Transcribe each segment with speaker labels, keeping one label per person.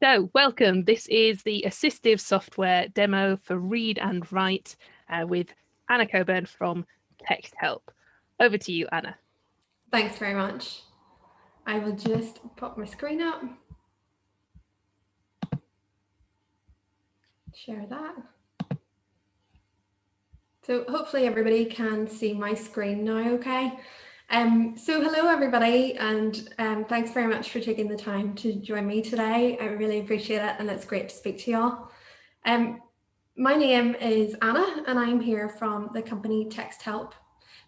Speaker 1: So, welcome. This is the assistive software demo for Read and Write with Anna Coburn from Text Help. Over to you, Anna.
Speaker 2: Thanks very much. I will just pop my screen up. Share that. So hopefully everybody can see my screen now, okay? So hello everybody, and thanks very much for taking the time to join me today. I really appreciate it, and it's great to speak to you all. My name is Anna, and I'm here from the company Text Help.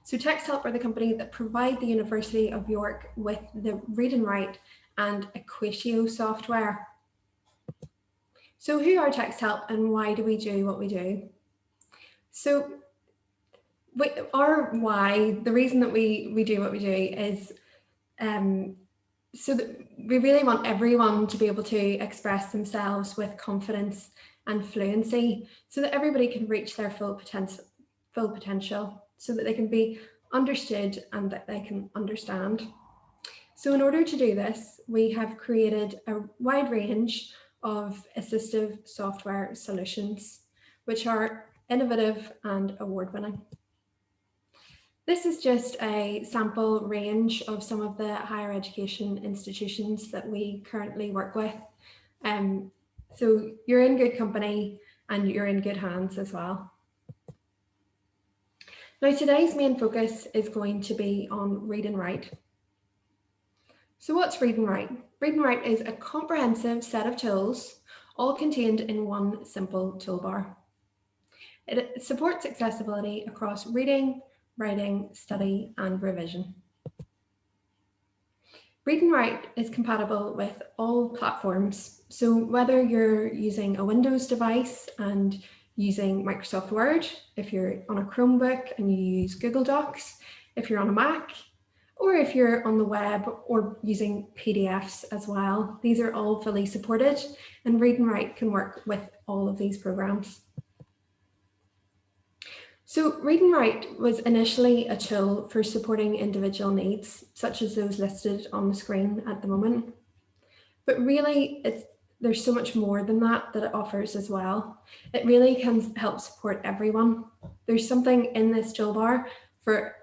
Speaker 2: So Text Help are the company that provide the University of York with the Read and Write and Equatio software. So who are Text Help and why do we do what we do? So our why, the reason that we do what we do is so that we really want everyone to be able to express themselves with confidence and fluency so that everybody can reach their full potential, so that they can be understood and that they can understand. So in order to do this, we have created a wide range of assistive software solutions, which are innovative and award-winning. This is just a sample range of some of the higher education institutions that we currently work with. So you're in good company and you're in good hands as well. Now today's main focus is going to be on Read and Write. So what's Read and Write? Read and Write is a comprehensive set of tools, all contained in one simple toolbar. It supports accessibility across reading, writing, study, and revision. Read and Write is compatible with all platforms. So whether you're using a Windows device and using Microsoft Word, if you're on a Chromebook and you use Google Docs, if you're on a Mac, or if you're on the web or using PDFs as well, these are all fully supported, and Read and Write can work with all of these programs. So Read and Write was initially a tool for supporting individual needs, such as those listed on the screen at the moment. But really, there's so much more than that it offers as well. It really can help support everyone. There's something in this toolbar for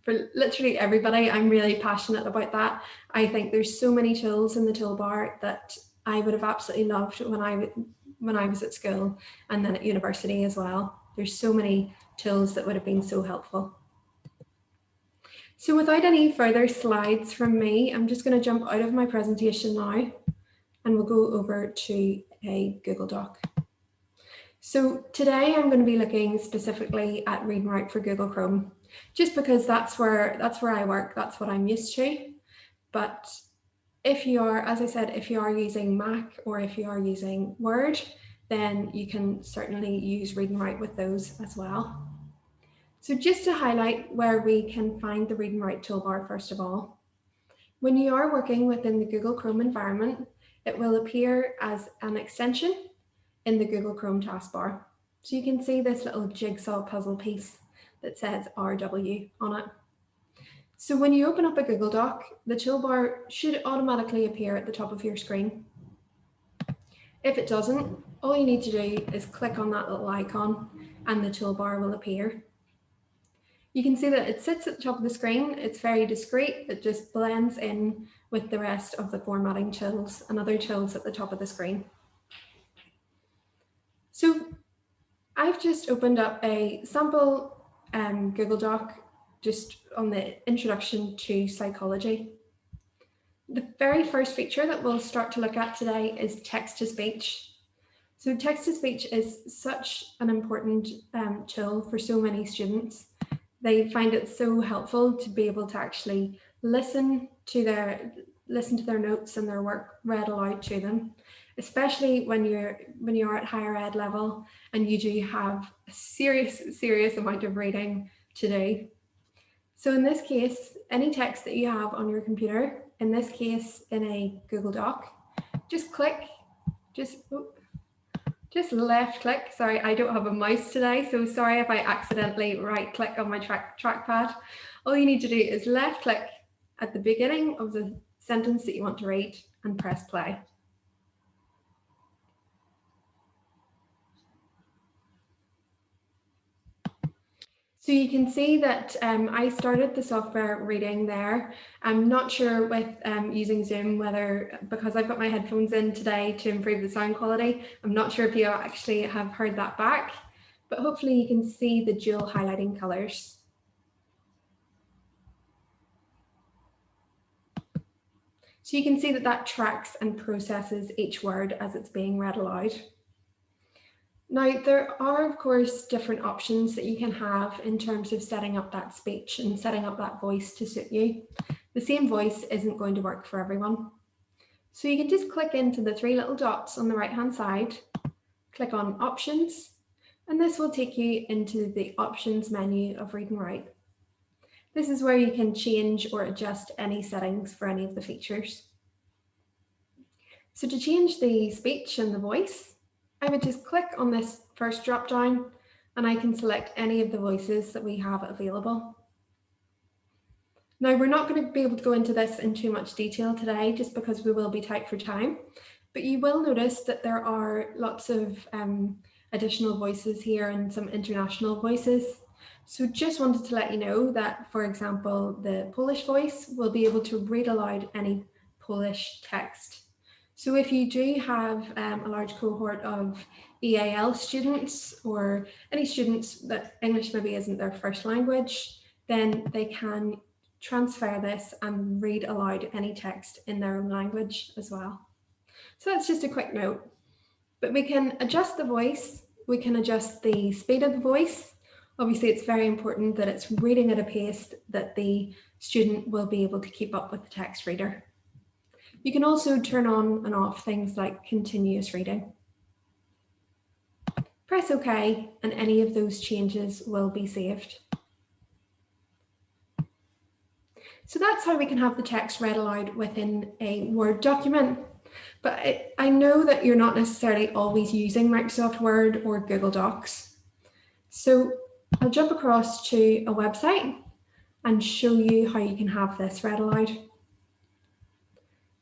Speaker 2: literally everybody. I'm really passionate about that. I think there's so many tools in the toolbar that I would have absolutely loved when I was at school and then at university as well. There's so many tools that would have been so helpful. So without any further slides from me, I'm just going to jump out of my presentation now and we'll go over to a Google Doc. So today I'm going to be looking specifically at Read and Write for Google Chrome, just because that's where I work, that's what I'm used to. But if you are, as I said, if you are using Mac or if you are using Word, then you can certainly use Read and Write with those as well. So just to highlight where we can find the Read and Write toolbar, first of all, when you are working within the Google Chrome environment, it will appear as an extension in the Google Chrome taskbar. So you can see this little jigsaw puzzle piece that says RW on it. So when you open up a Google Doc, the toolbar should automatically appear at the top of your screen. If it doesn't, all you need to do is click on that little icon and the toolbar will appear. You can see that it sits at the top of the screen. It's very discreet. It just blends in with the rest of the formatting tools and other tools at the top of the screen. So I've just opened up a sample Google Doc just on the introduction to psychology. The very first feature that we'll start to look at today is text-to-speech. So text-to-speech is such an important tool for so many students. They find it so helpful to be able to actually listen to their notes and their work read aloud to them, especially when you're at higher ed level and you do have a serious amount of reading to do. So in this case, any text that you have on your computer, in this case in a Google Doc, just left click. Sorry, I don't have a mouse today, so sorry if I accidentally right click on my trackpad. All you need to do is left click at the beginning of the sentence that you want to read and press play. So you can see that I started the software reading there. I'm not sure with using Zoom whether, because I've got my headphones in today to improve the sound quality, I'm not sure if you actually have heard that back, but hopefully you can see the dual highlighting colors. So you can see that that tracks and processes each word as it's being read aloud. Now, there are, of course, different options that you can have in terms of setting up that speech and setting up that voice to suit you. The same voice isn't going to work for everyone. So you can just click into the three little dots on the right-hand side, click on Options, and this will take you into the Options menu of Read and Write. This is where you can change or adjust any settings for any of the features. So to change the speech and the voice, I would just click on this first drop down and I can select any of the voices that we have available. Now, we're not going to be able to go into this in too much detail today just because we will be tight for time, but you will notice that there are lots of additional voices here and some international voices. So just wanted to let you know that, for example, the Polish voice will be able to read aloud any Polish text. So if you do have a large cohort of EAL students or any students that English maybe isn't their first language, then they can transfer this and read aloud any text in their own language as well. So that's just a quick note. But we can adjust the voice, we can adjust the speed of the voice. Obviously, it's very important that it's reading at a pace that the student will be able to keep up with the text reader. You can also turn on and off things like continuous reading. Press OK, and any of those changes will be saved. So that's how we can have the text read aloud within a Word document. But I know that you're not necessarily always using Microsoft Word or Google Docs. So I'll jump across to a website and show you how you can have this read aloud.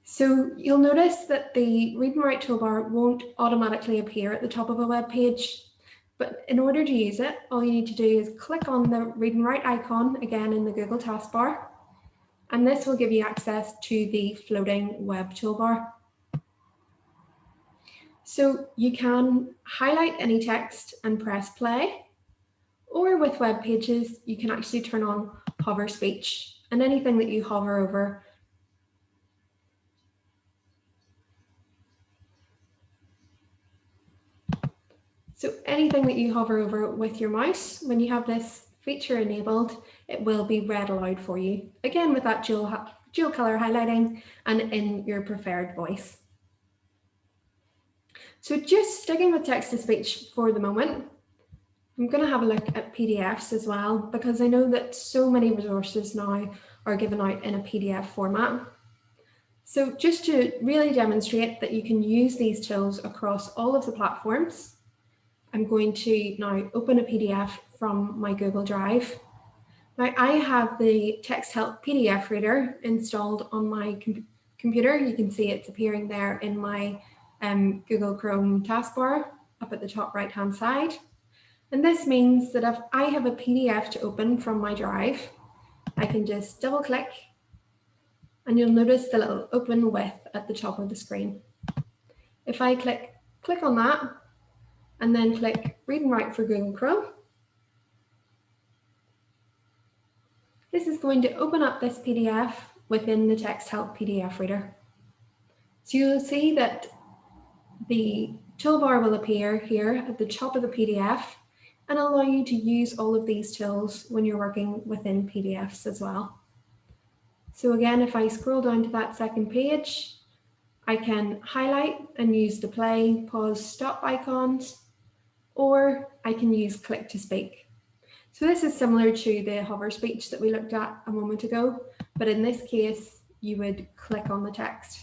Speaker 2: So you'll notice that the Read and Write toolbar won't automatically appear at the top of a web page. But in order to use it, all you need to do is click on the Read and Write icon again in the Google taskbar. And this will give you access to the floating web toolbar. So you can highlight any text and press play, or with web pages, you can actually turn on hover speech, and anything that you hover over with your mouse, when you have this feature enabled, it will be read aloud for you, again with that dual color highlighting and in your preferred voice. So just sticking with text-to-speech for the moment, I'm going to have a look at PDFs as well, because I know that so many resources now are given out in a PDF format. So just to really demonstrate that you can use these tools across all of the platforms, I'm going to now open a PDF from my Google Drive. Now I have the TextHelp PDF reader installed on my computer. You can see it's appearing there in my Google Chrome taskbar up at the top right-hand side. And this means that if I have a PDF to open from my drive, I can just double click and you'll notice the little open with at the top of the screen. If I click on that and then click Read and Write for Google Chrome, this is going to open up this PDF within the TextHelp PDF reader. So you'll see that the toolbar will appear here at the top of the PDF and allow you to use all of these tools when you're working within PDFs as well. So again, if I scroll down to that second page, I can highlight and use the play, pause, stop icons, or I can use click to speak. So this is similar to the hover speech that we looked at a moment ago, but in this case, you would click on the text.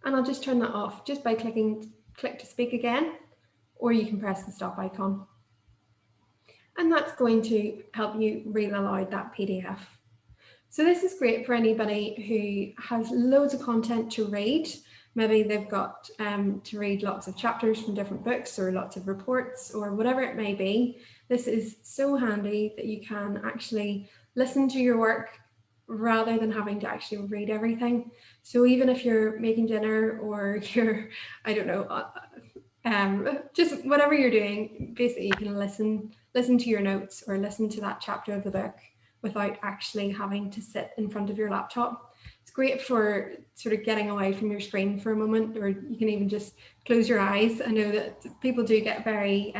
Speaker 2: And I'll just turn that off just by clicking click to speak again, or you can press the stop icon. And that's going to help you read aloud that PDF. So this is great for anybody who has loads of content to read, Maybe they've got to read lots of chapters from different books or lots of reports or whatever it may be. This is so handy that you can actually listen to your work rather than having to actually read everything. So even if you're making dinner or you're, I don't know, just whatever you're doing, basically you can listen to your notes or listen to that chapter of the book without actually having to sit in front of your laptop. It's great for sort of getting away from your screen for a moment, or you can even just close your eyes. I know that people do get very,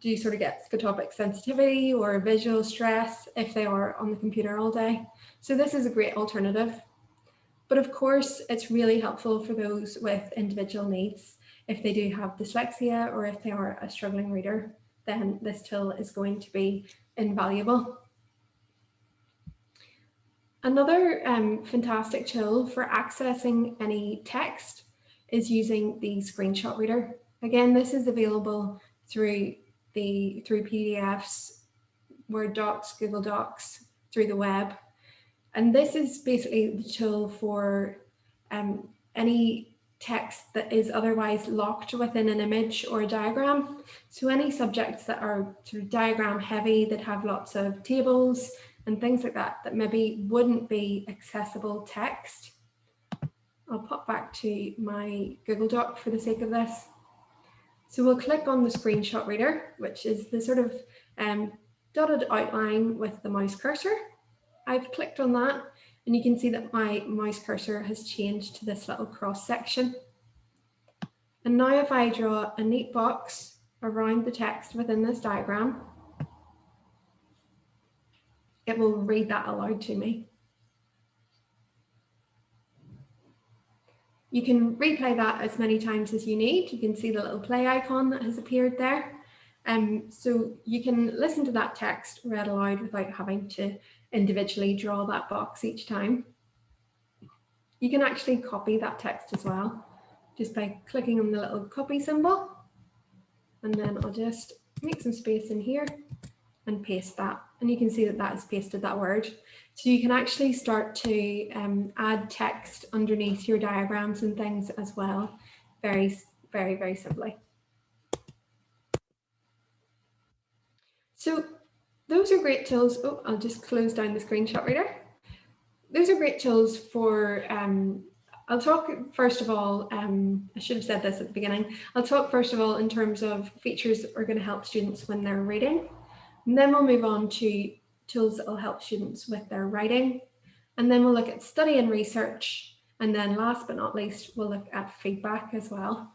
Speaker 2: do sort of get photopic sensitivity or visual stress if they are on the computer all day. So this is a great alternative. But of course, it's really helpful for those with individual needs. If they do have dyslexia or if they are a struggling reader, then this tool is going to be invaluable. Another fantastic tool for accessing any text is using the screenshot reader. Again, this is available through PDFs, Word docs, Google Docs, through the web. And this is basically the tool for any text that is otherwise locked within an image or a diagram. So any subjects that are sort of diagram heavy, that have lots of tables and things like that, that maybe wouldn't be accessible text. I'll pop back to my Google Doc for the sake of this. So we'll click on the screenshot reader, which is the sort of dotted outline with the mouse cursor. I've clicked on that and you can see that my mouse cursor has changed to this little cross section. And now if I draw a neat box around the text within this diagram, it will read that aloud to me. You can replay that as many times as you need. You can see the little play icon that has appeared there. So you can listen to that text read aloud without having to individually draw that box each time. You can actually copy that text as well, just by clicking on the little copy symbol. And then I'll just make some space in here and paste that. And you can see that that has pasted that word. So you can actually start to add text underneath your diagrams and things as well, very, very, very simply. So those are great tools. Oh, I'll just close down the screenshot reader. Those are great tools for, I'll talk first of all, I should have said this at the beginning. I'll talk first of all in terms of features that are going to help students when they're reading. And then we'll move on to tools that will help students with their writing. And then we'll look at study and research. And then last but not least, we'll look at feedback as well.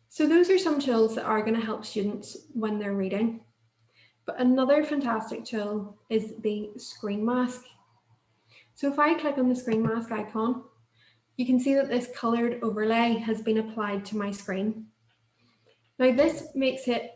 Speaker 2: So those are some tools that are going to help students when they're reading. But another fantastic tool is the screen mask. So if I click on the screen mask icon, you can see that this colored overlay has been applied to my screen. Now this makes it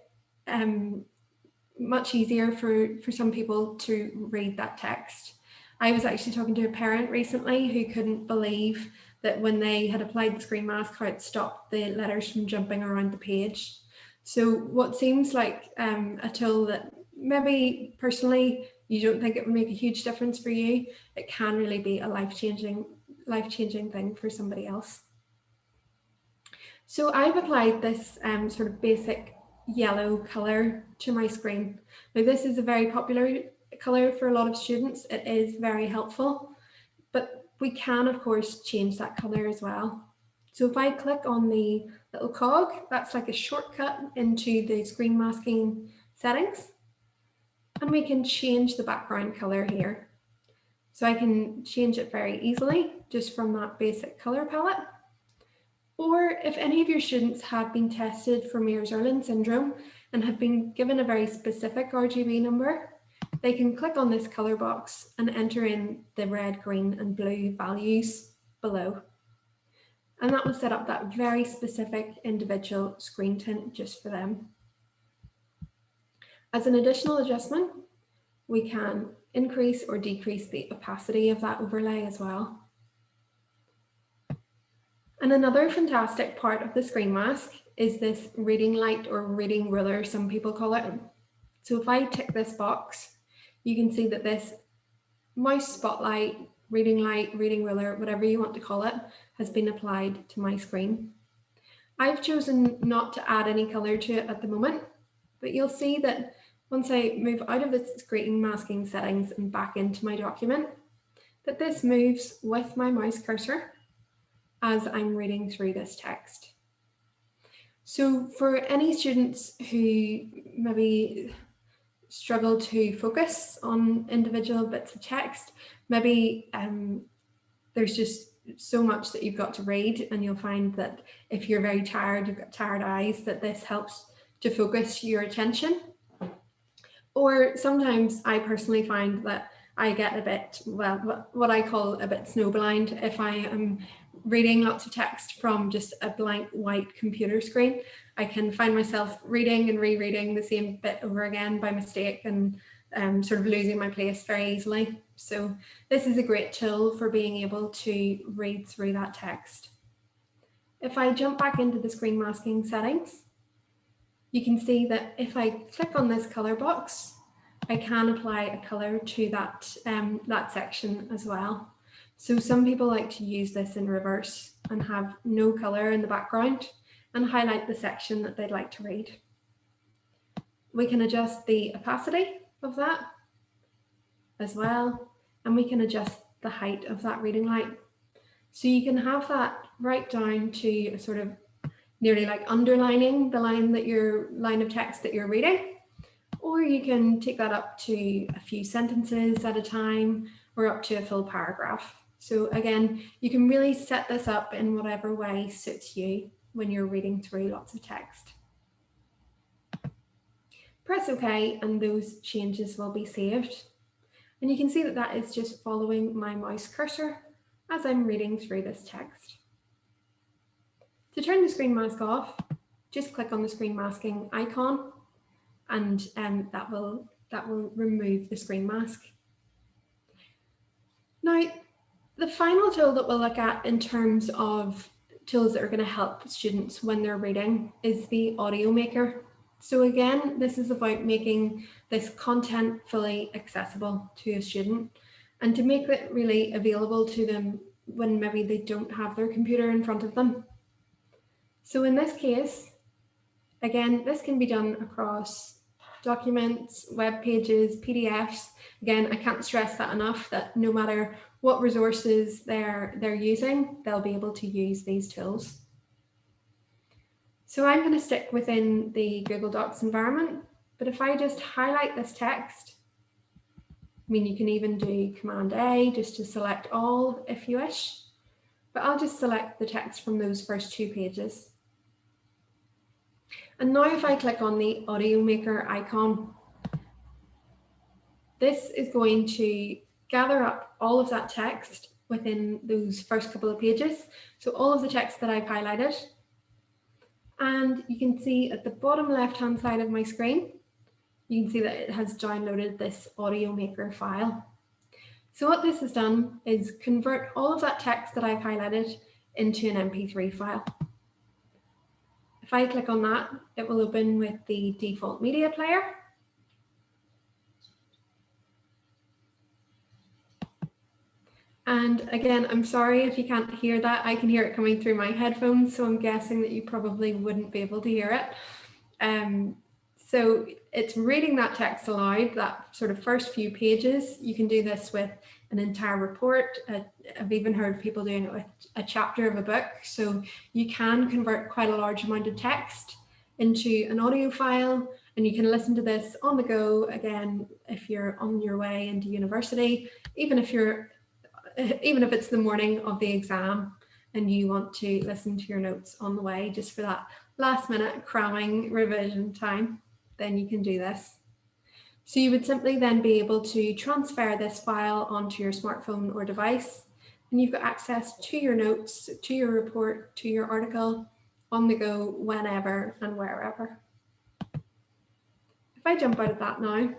Speaker 2: much easier for some people to read that text. I was actually talking to a parent recently who couldn't believe that when they had applied the screen mask, how it stopped the letters from jumping around the page. So what seems like a tool that maybe personally you don't think it would make a huge difference for you, it can really be a life-changing thing for somebody else. So I've applied this sort of basic yellow color to my screen. Now this is a very popular color for a lot of students. It is very helpful, but we can of course change that color as well. So if I click on the little cog, that's like a shortcut into the screen masking settings, and we can change the background color here. So I can change it very easily just from that basic color palette. Or if any of your students have been tested for Mears-Irlen syndrome and have been given a very specific RGB number, they can click on this color box and enter in the red, green and blue values below. And that will set up that very specific individual screen tint just for them. As an additional adjustment, we can increase or decrease the opacity of that overlay as well. And another fantastic part of the screen mask is this reading light or reading ruler, some people call it. So if I tick this box, you can see that this mouse spotlight, reading light, reading ruler, whatever you want to call it, has been applied to my screen. I've chosen not to add any colour to it at the moment, but you'll see that once I move out of the screen masking settings and back into my document, that this moves with my mouse cursor as I'm reading through this text. So for any students who maybe struggle to focus on individual bits of text, maybe there's just so much that you've got to read, and you'll find that if you're very tired, you've got tired eyes, that this helps to focus your attention. Or sometimes I personally find that I get a bit, well, what I call a bit snowblind if I am reading lots of text from just a blank white computer screen. I can find myself reading and rereading the same bit over again by mistake and sort of losing my place very easily. So this is a great tool for being able to read through that text. If I jump back into the screen masking settings, you can see that if I click on this color box, I can apply a color to that, that section as well. So some people like to use this in reverse and have no color in the background and highlight the section that they'd like to read. We can adjust the opacity of that as well, and we can adjust the height of that reading light. So you can have that right down to a sort of nearly like underlining the line of text that you're reading, or you can take that up to a few sentences at a time or up to a full paragraph. So again, you can really set this up in whatever way suits you when you're reading through lots of text. Press OK and those changes will be saved. And you can see that that is just following my mouse cursor as I'm reading through this text. To turn the screen mask off, just click on the screen masking icon, and that will remove the screen mask. Now, the final tool that we'll look at in terms of tools that are going to help students when they're reading is the Audio Maker. So again, this is about making this content fully accessible to a student and to make it really available to them when maybe they don't have their computer in front of them. So in this case, again, this can be done across documents, web pages, PDFs. Again, I can't stress that enough, that no matter what resources they're using, they'll be able to use these tools. So I'm going to stick within the Google Docs environment, but if I just highlight this text, I mean, you can even do Command A just to select all if you wish, but I'll just select the text from those first 2 pages. And now if I click on the Audio Maker icon, this is going to gather up all of that text within those first couple of pages. So all of the text that I've highlighted. And you can see at the bottom left-hand side of my screen, you can see that it has downloaded this Audio Maker file. So what this has done is convert all of that text that I've highlighted into an MP3 file. If I click on that, it will open with the default media player. And again, I'm sorry if you can't hear that. I can hear it coming through my headphones, so I'm guessing that you probably wouldn't be able to hear it. So it's reading that text aloud, that sort of first few pages. You can do this with an entire report. I've even heard people doing it with a chapter of a book. So you can convert quite a large amount of text into an audio file, and you can listen to this on the go. Again, if you're on your way into university, even if it's the morning of the exam and you want to listen to your notes on the way just for that last minute cramming revision time, then you can do this. So you would simply then be able to transfer this file onto your smartphone or device, and you've got access to your notes, to your report, to your article on the go whenever and wherever. If I jump out of that now,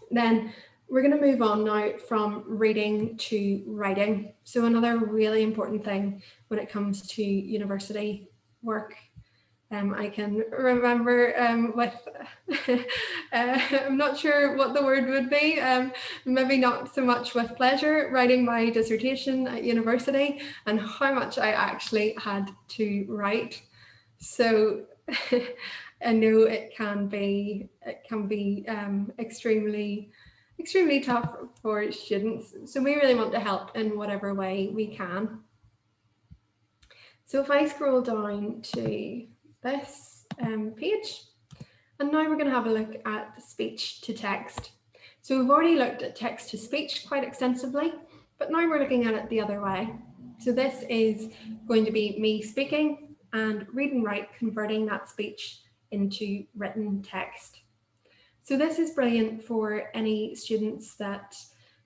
Speaker 2: then we're going to move on now from reading to writing. So another really important thing when it comes to university work I can remember with, I'm not sure what the word would be, maybe not so much with pleasure, writing my dissertation at university and how much I actually had to write. So I know it can be extremely tough for students. So we really want to help in whatever way we can. So if I scroll down to this page, and now we're going to have a look at speech to text. So we've already looked at text to speech quite extensively, but now we're looking at it the other way. So this is going to be me speaking and read and write, converting that speech into written text. So this is brilliant for any students that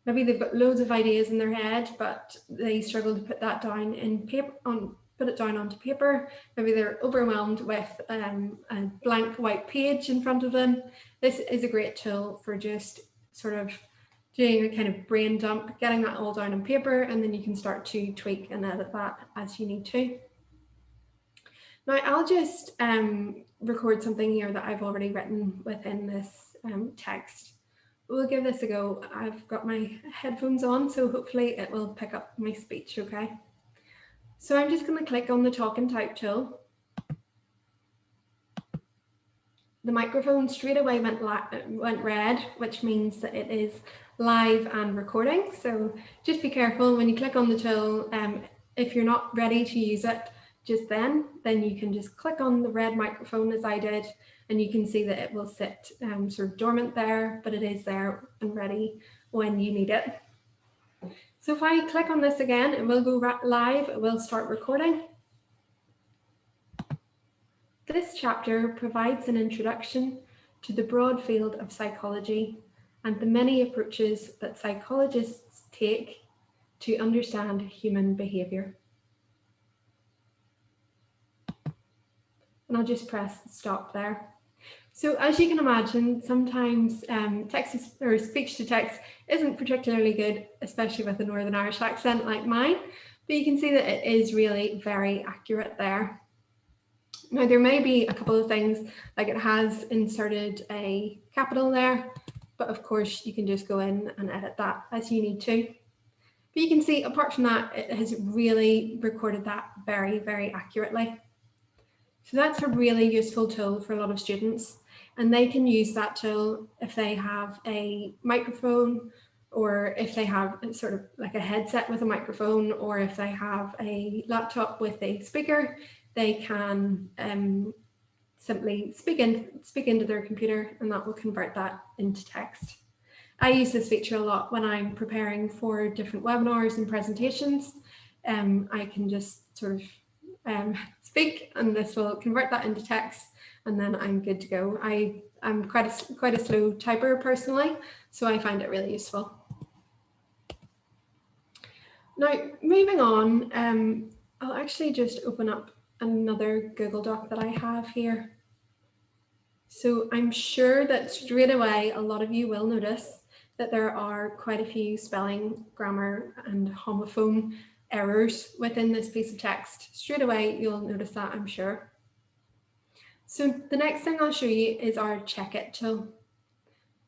Speaker 2: maybe they've got loads of ideas in their head, but they struggle to put that down in paper, put it down onto paper. Maybe they're overwhelmed with a blank white page in front of them. This is a great tool for just sort of doing a kind of brain dump, getting that all down on paper, and then you can start to tweak and edit that as you need to. Now I'll just record something here that I've already written within this text. We'll give this a go. I've got my headphones on, so hopefully it will pick up my speech, okay? So I'm just going to click on the talk and type tool. The microphone straight away went red, which means that it is live and recording. So just be careful when you click on the tool. If you're not ready to use it just then you can just click on the red microphone as I did, and you can see that it will sit sort of dormant there, but it is there and ready when you need it. So if I click on this again, it will go live, it will start recording. This chapter provides an introduction to the broad field of psychology and the many approaches that psychologists take to understand human behavior. And I'll just press stop there. So as you can imagine, sometimes text or speech to text isn't particularly good, especially with a Northern Irish accent like mine, but you can see that it is really very accurate there. Now there may be a couple of things, like it has inserted a capital there, but of course you can just go in and edit that as you need to. But you can see apart from that, it has really recorded that very, very accurately. So that's a really useful tool for a lot of students, and they can use that tool if they have a microphone, or if they have sort of like a headset with a microphone, or if they have a laptop with a speaker, they can simply speak into their computer, and that will convert that into text. I use this feature a lot when I'm preparing for different webinars and presentations. I can just sort of speak, and this will convert that into text, and then I'm good to go. I'm quite a slow typer personally, so I find it really useful. Now, moving on, I'll actually just open up another Google Doc that I have here. So I'm sure that straight away a lot of you will notice that there are quite a few spelling, grammar, and homophone errors within this piece of text. Straight away you'll notice that, I'm sure. So the next thing I'll show you is our check it tool.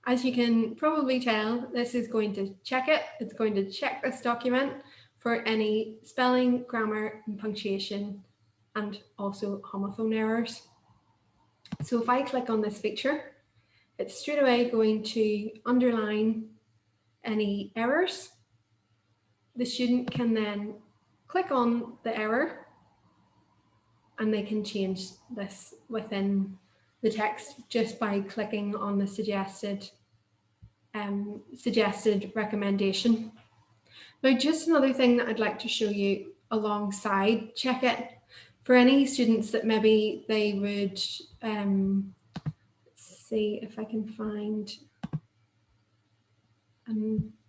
Speaker 2: As you can probably tell, this is going to check it. It's going to check this document for any spelling, grammar, and punctuation, and also homophone errors. So if I click on this feature, it's straight away going to underline any errors. The student can then click on the error, and they can change this within the text just by clicking on the suggested recommendation. Now, just another thing that I'd like to show you alongside check it, for any students that maybe they would, let's see if I can find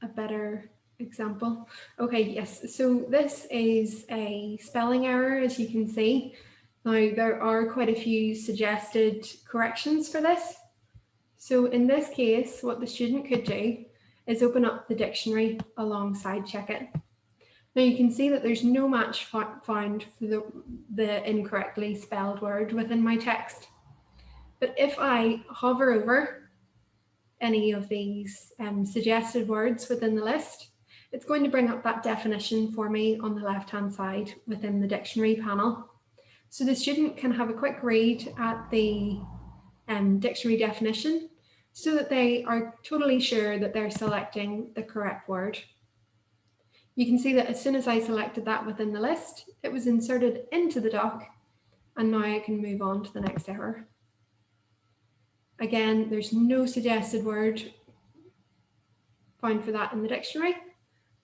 Speaker 2: a better example. Okay, yes, so this is a spelling error, as you can see. Now, there are quite a few suggested corrections for this. So in this case, what the student could do is open up the dictionary alongside check it. Now you can see that there's no match found for the incorrectly spelled word within my text. But if I hover over any of these suggested words within the list, it's going to bring up that definition for me on the left-hand side within the dictionary panel. So the student can have a quick read at the dictionary definition so that they are totally sure that they're selecting the correct word. You can see that as soon as I selected that within the list, it was inserted into the doc, and now I can move on to the next error. Again, there's no suggested word found for that in the dictionary,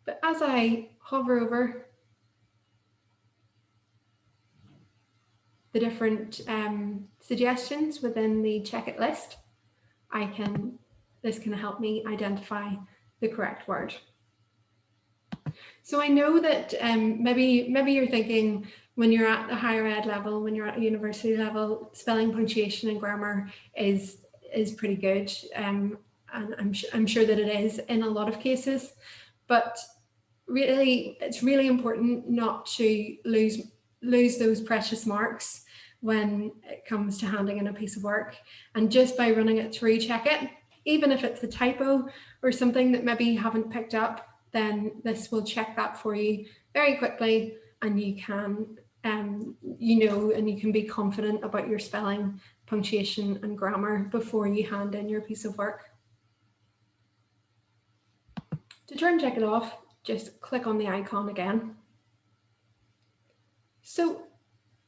Speaker 2: but as I hover over the different suggestions within the check it list, this can help me identify the correct word. So I know that maybe you're thinking when you're at the higher ed level, when you're at a university level, spelling, punctuation and grammar is pretty good, and I'm sure that it is in a lot of cases, but really it's really important not to lose those precious marks when it comes to handing in a piece of work. And just by running it through Check It, even if it's a typo or something that maybe you haven't picked up, then this will check that for you very quickly, and you can and you can be confident about your spelling, punctuation and grammar before you hand in your piece of work. To turn Check It off, just click on the icon again. So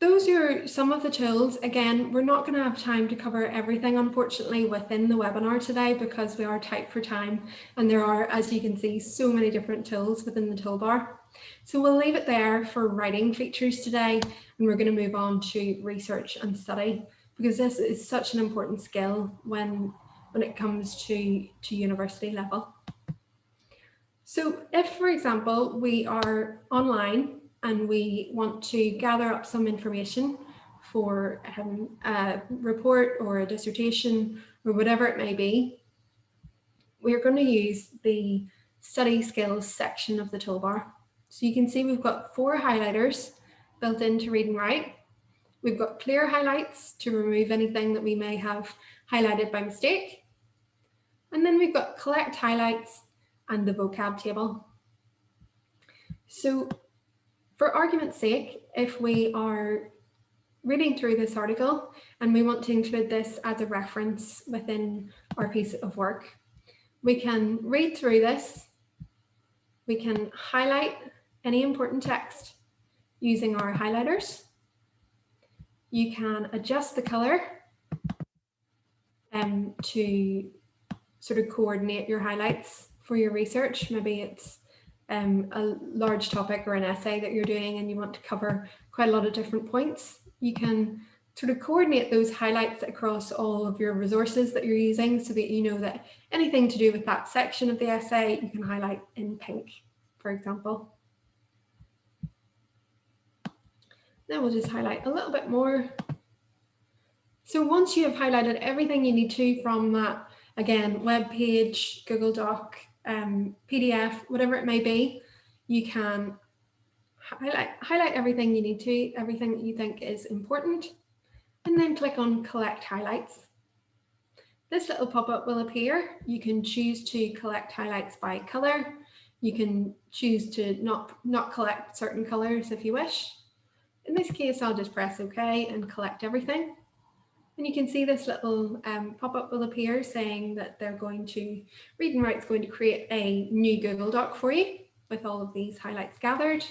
Speaker 2: those are some of the tools. Again, we're not going to have time to cover everything, unfortunately, within the webinar today because we are tight for time, and there are, as you can see, so many different tools within the toolbar. So we'll leave it there for writing features today, and we're going to move on to research and study, because this is such an important skill when it comes to university level. So if, for example, we are online and we want to gather up some information for a report or a dissertation or whatever it may be, we're going to use the study skills section of the toolbar. So you can see we've got 4 highlighters built into Read and Write. We've got clear highlights to remove anything that we may have highlighted by mistake. And then we've got collect highlights and the vocab table. So for argument's sake, if we are reading through this article and we want to include this as a reference within our piece of work, we can read through this, we can highlight any important text using our highlighters. You can adjust the color to sort of coordinate your highlights for your research. Maybe it's a large topic or an essay that you're doing and you want to cover quite a lot of different points. You can sort of coordinate those highlights across all of your resources that you're using so that you know that anything to do with that section of the essay you can highlight in pink, for example. Then we'll just highlight a little bit more. So once you have highlighted everything you need to from that, again, web page, Google Doc, PDF, whatever it may be, you can highlight everything you need to, everything that you think is important, and then click on Collect Highlights. This little pop-up will appear. You can choose to collect highlights by color. You can choose to not collect certain colors if you wish. In this case, I'll just press OK and collect everything. And you can see this little pop-up will appear saying that they're going to, Read and Write's going to create a new Google Doc for you with all of these highlights gathered.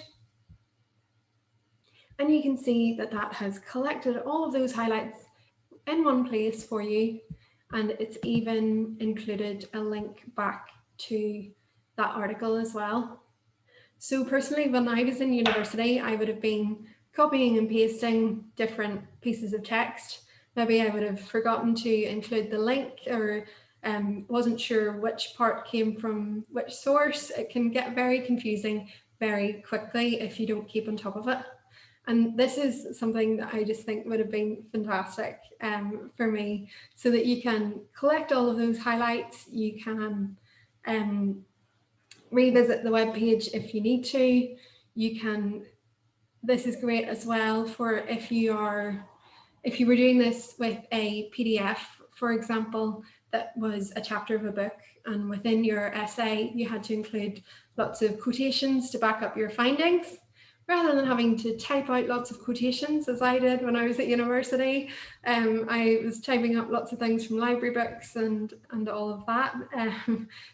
Speaker 2: And you can see that that has collected all of those highlights in one place for you. And it's even included a link back to that article as well. So personally, when I was in university, I would have been copying and pasting different pieces of text. Maybe I would have forgotten to include the link or wasn't sure which part came from which source. It can get very confusing very quickly if you don't keep on top of it. And this is something that I just think would have been fantastic for me, so that you can collect all of those highlights. You can revisit the web page if you need to. this is great as well for if you were doing this with a PDF, for example, that was a chapter of a book, and within your essay you had to include lots of quotations to back up your findings, rather than having to type out lots of quotations as I did when I was at university. I was typing up lots of things from library books and all of that.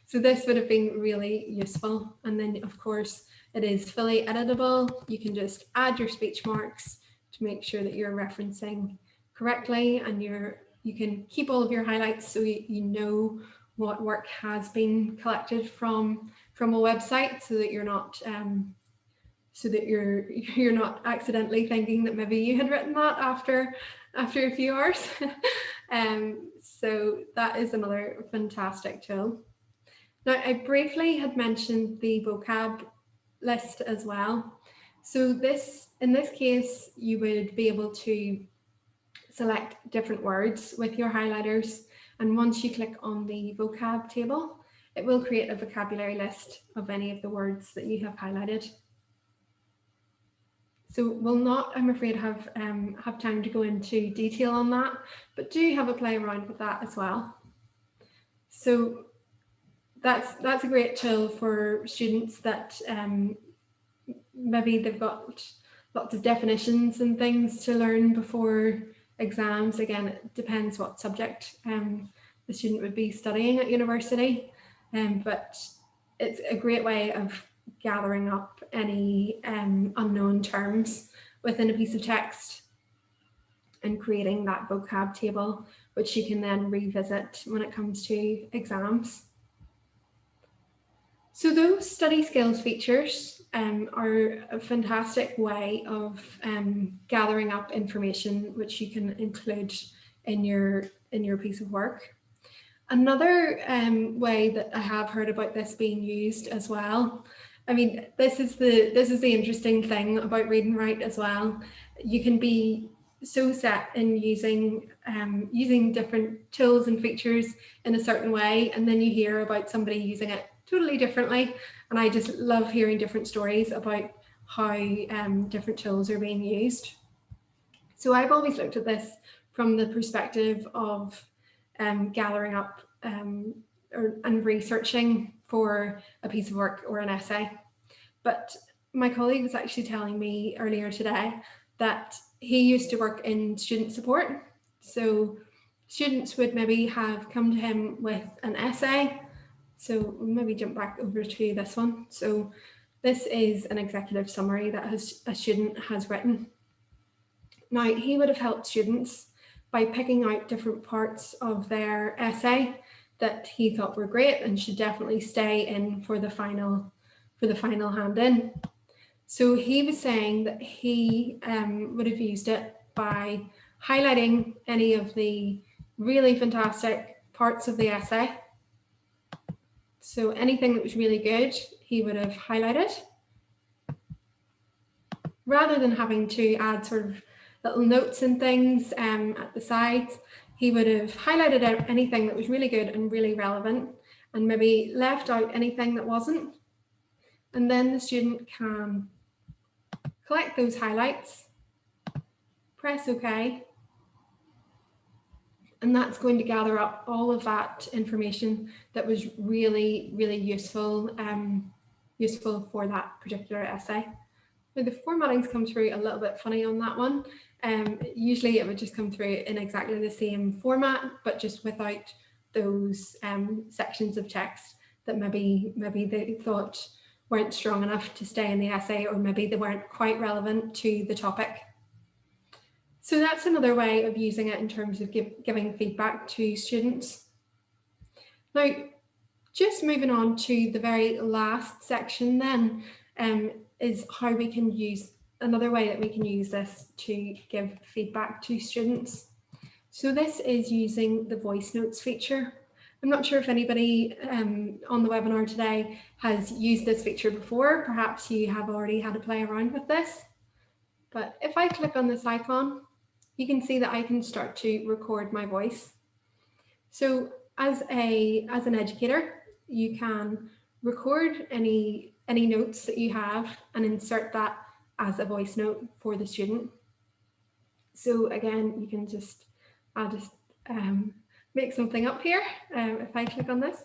Speaker 2: So this would have been really useful. And then of course it is fully editable. You can just add your speech marks to make sure that you're referencing correctly, and you can keep all of your highlights so you know what work has been collected from a website, so that you're not you're not accidentally thinking that maybe you had written that after a few hours. So that is another fantastic tool. Now, I briefly had mentioned the vocab list as well. So in this case, you would be able to select different words with your highlighters, and once you click on the vocab table, it will create a vocabulary list of any of the words that you have highlighted. So we'll not, I'm afraid, have time to go into detail on that, but do have a play around with that as well. So that's a great tool for students that maybe they've got lots of definitions and things to learn before exams. Again, it depends what subject the student would be studying at university, but it's a great way of gathering up any unknown terms within a piece of text and creating that vocab table, which you can then revisit when it comes to exams. So those study skills features are a fantastic way of gathering up information which you can include in your piece of work. Another way that I have heard about this being used as well, I mean, this is the interesting thing about Read and Write as well. You can be so set in using different tools and features in a certain way, and then you hear about somebody using it totally differently. And I just love hearing different stories about how different tools are being used. So I've always looked at this from the perspective of gathering up and researching for a piece of work or an essay. But my colleague was actually telling me earlier today that he used to work in student support. So students would maybe have come to him with an essay. So we'll maybe jump back over to this one. So this is an executive summary that a student has written. Now, he would have helped students by picking out different parts of their essay that he thought were great and should definitely stay in for the final hand-in. So he was saying that he would have used it by highlighting any of the really fantastic parts of the essay. So anything that was really good, he would have highlighted, rather than having to add sort of little notes and things at the sides. He would have highlighted anything that was really good and really relevant, and maybe left out anything that wasn't. And then the student can collect those highlights, press OK, and that's going to gather up all of that information that was really, really useful for that particular essay. Now, the formatting's come through a little bit funny on that one. Usually it would just come through in exactly the same format, but just without those sections of text that maybe they thought weren't strong enough to stay in the essay, or maybe they weren't quite relevant to the topic. So that's another way of using it in terms of giving feedback to students. Now, just moving on to the very last section then, is how we can use, another way that we can use this to give feedback to students. So this is using the voice notes feature. I'm not sure if anybody on the webinar today has used this feature before. Perhaps you have already had a play around with this. But if I click on this icon, you can see that I can start to record my voice. So as an educator, you can record any any notes that you have and insert that as a voice note for the student. So again, you can just, I'll just make something up here if I click on this.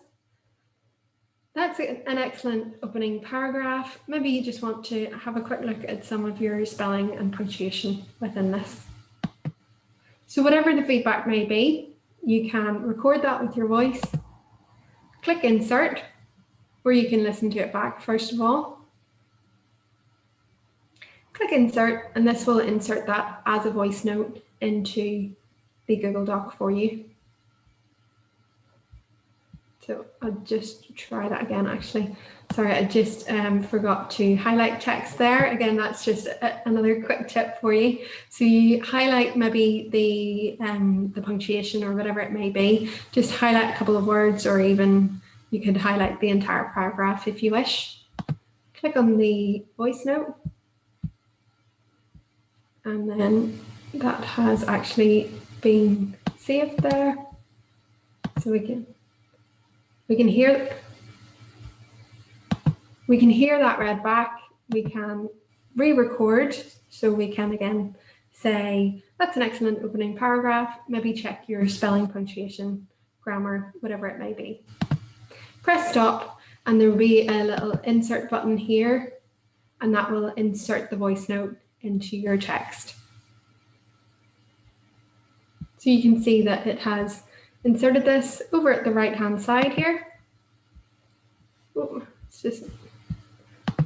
Speaker 2: That's an excellent opening paragraph. Maybe you just want to have a quick look at some of your spelling and punctuation within this. So whatever the feedback may be, you can record that with your voice, click insert, where you can listen to it back first of all. Click insert, and this will insert that as a voice note into the Google Doc for you. So I'll just try that again, actually. Sorry, I just forgot to highlight text there. Again, that's just another quick tip for you. So you highlight maybe the punctuation or whatever it may be. Just highlight a couple of words, or even you could highlight the entire paragraph if you wish. Click on the voice note. And then that has actually been saved there. So we can hear that read back. We can re-record, so we can again say, that's an excellent opening paragraph. Maybe check your spelling, punctuation, grammar, whatever it may be. Press stop, and there will be a little insert button here, and that will insert the voice note into your text. So you can see that it has inserted this over at the right-hand side here. Oh, it's just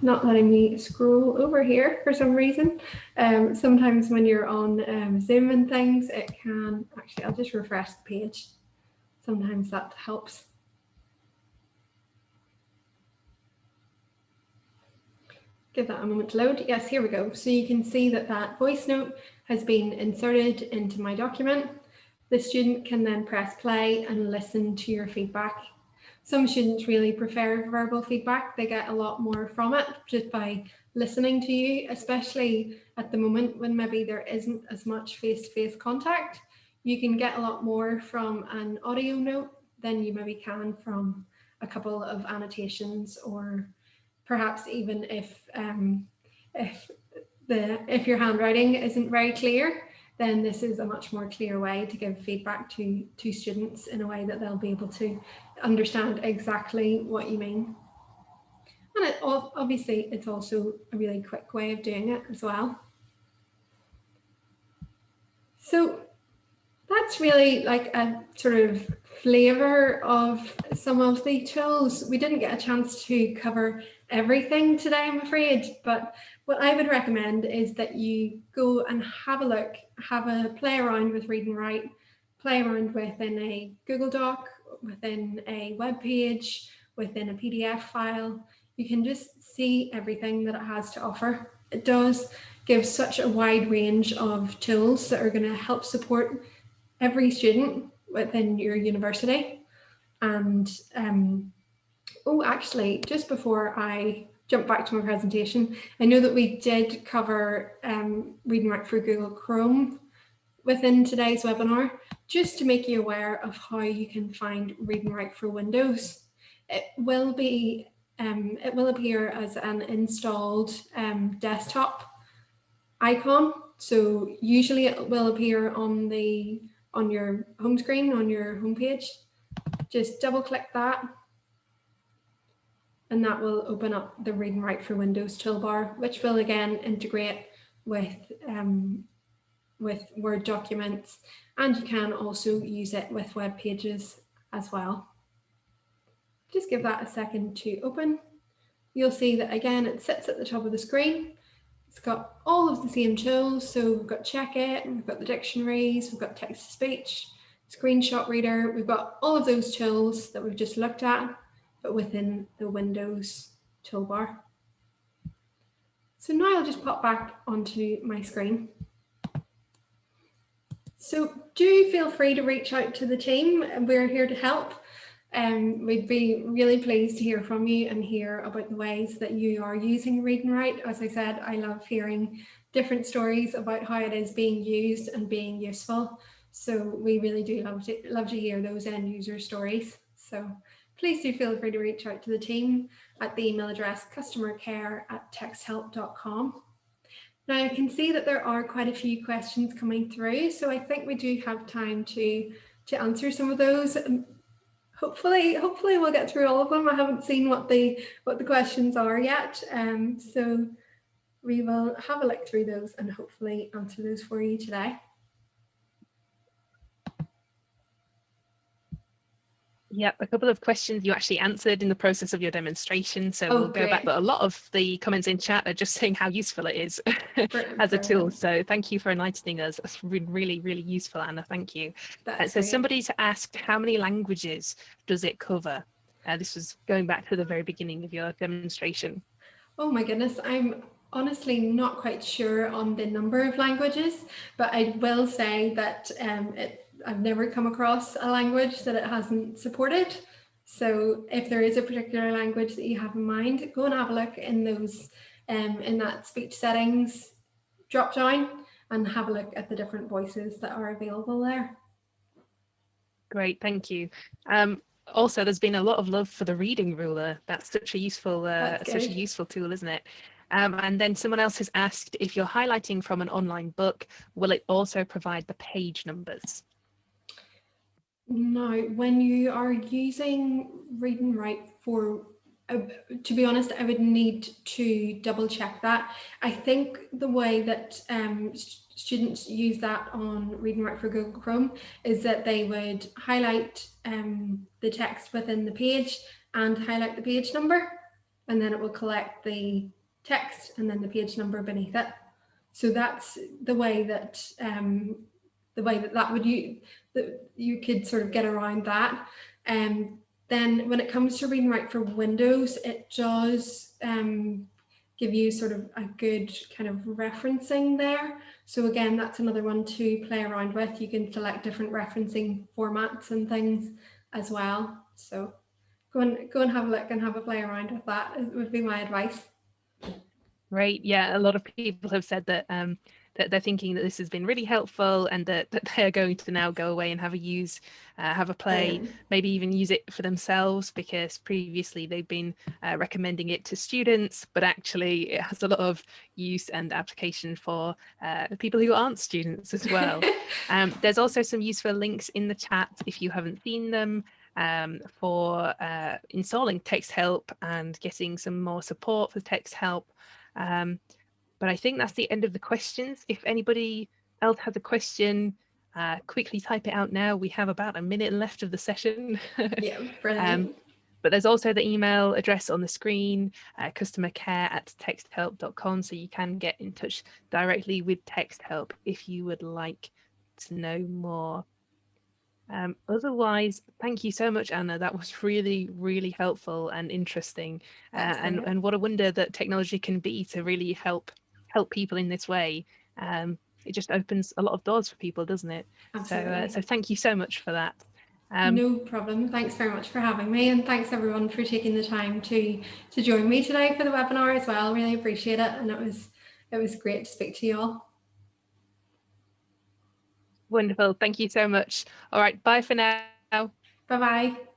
Speaker 2: not letting me scroll over here for some reason. Sometimes when you're on Zoom and things, it can, actually, I'll just refresh the page. Sometimes that helps. Give that a moment to load. Yes, here we go. So you can see that that voice note has been inserted into my document. The student can then press play and listen to your feedback. Some students really prefer verbal feedback. They get a lot more from it just by listening to you, especially at the moment when maybe there isn't as much face-to-face contact. You can get a lot more from an audio note than you maybe can from a couple of annotations, or perhaps even if your handwriting isn't very clear, then this is a much more clear way to give feedback to students in a way that they'll be able to understand exactly what you mean. And obviously it's also a really quick way of doing it as well. So that's really like a sort of flavor of some of the tools. We didn't get a chance to cover everything today, I'm afraid, but what I would recommend is that you go and have a look, have a play around with Read and Write, play around within a Google Doc, within a web page, within a PDF file. You can just see everything that it has to offer. It does give such a wide range of tools that are going to help support every student within your university. And oh, actually, just before I jump back to my presentation, I know that we did cover Read and Write through Google Chrome within today's webinar, just to make you aware of how you can find Read and Write for Windows. It will appear as an installed desktop icon. So usually it will appear on your home screen, on your homepage. Just double click that, and that will open up the Read and Write for Windows toolbar, which will again integrate with Word documents, and you can also use it with web pages as well. Just give that a second to open. You'll see that again, it sits at the top of the screen. It's got all of the same tools. So we've got Check It, we've got the dictionaries, we've got text to speech, screenshot reader. We've got all of those tools that we've just looked at, but within the Windows toolbar. So now I'll just pop back onto my screen. So do feel free to reach out to the team. We're here to help. We'd be really pleased to hear from you and hear about the ways that you are using Read and Write. As I said, I love hearing different stories about how it is being used and being useful. So we really do love to hear those end user stories. So please do feel free to reach out to the team at the email address customercare@texthelp.com. Now I can see that there are quite a few questions coming through, so I think we do have time to answer some of those. Hopefully we'll get through all of them. I haven't seen what the questions are yet, so we will have a look through those and hopefully answer those for you today.
Speaker 1: Yep, a couple of questions you actually answered in the process of your demonstration, so we'll go back, but a lot of the comments in chat are just saying how useful it is as a tool. So thank you for enlightening us. That's been really, really useful, Anna. Thank you. So somebody's asked, how many languages does it cover? This was going back to the very beginning of your demonstration.
Speaker 2: Oh my goodness, I'm honestly not quite sure on the number of languages, but I will say that I've never come across a language that it hasn't supported. So if there is a particular language that you have in mind, go and have a look in those in that speech settings drop down and have a look at the different voices that are available there.
Speaker 1: Great, thank you. Also, there's been a lot of love for the reading ruler. That's such a useful tool, isn't it? And then someone else has asked, if you're highlighting from an online book, will it also provide the page numbers?
Speaker 2: No, when you are using Read and Write for, to be honest, I would need to double check that. I think the way that students use that on Read and Write for Google Chrome is that they would highlight the text within the page and highlight the page number, and then it will collect the text and then the page number beneath it. So that's the way that you could sort of get around that. Then when it comes to Read and Write for Windows, it does give you sort of a good kind of referencing there. So again, that's another one to play around with. You can select different referencing formats and things as well. So go and have a look and have a play around with that. It would be my advice.
Speaker 1: Great. Yeah, a lot of people have said that that they're thinking that this has been really helpful, and that they're going to now go away and have a play, maybe even use it for themselves, because previously they've been recommending it to students, but actually it has a lot of use and application for people who aren't students as well. There's also some useful links in the chat if you haven't seen them, for installing TextHelp and getting some more support for TextHelp. But I think that's the end of the questions. If anybody else has a question, quickly type it out now. We have about a minute left of the session.
Speaker 2: Yeah, brilliant.
Speaker 1: But there's also the email address on the screen, customercare@texthelp.com, so you can get in touch directly with TextHelp if you would like to know more. Otherwise, thank you so much, Anna. That was really, really helpful and interesting. And what a wonder that technology can be to really help people in this way. It just opens a lot of doors for people, doesn't it? So thank you so much for that.
Speaker 2: No problem. Thanks very much for having me, and thanks everyone for taking the time to join me today for the webinar as well. Really appreciate it, and it was great to speak to you all.
Speaker 1: Wonderful. Thank you so much. All right. Bye for now.
Speaker 2: Bye-bye.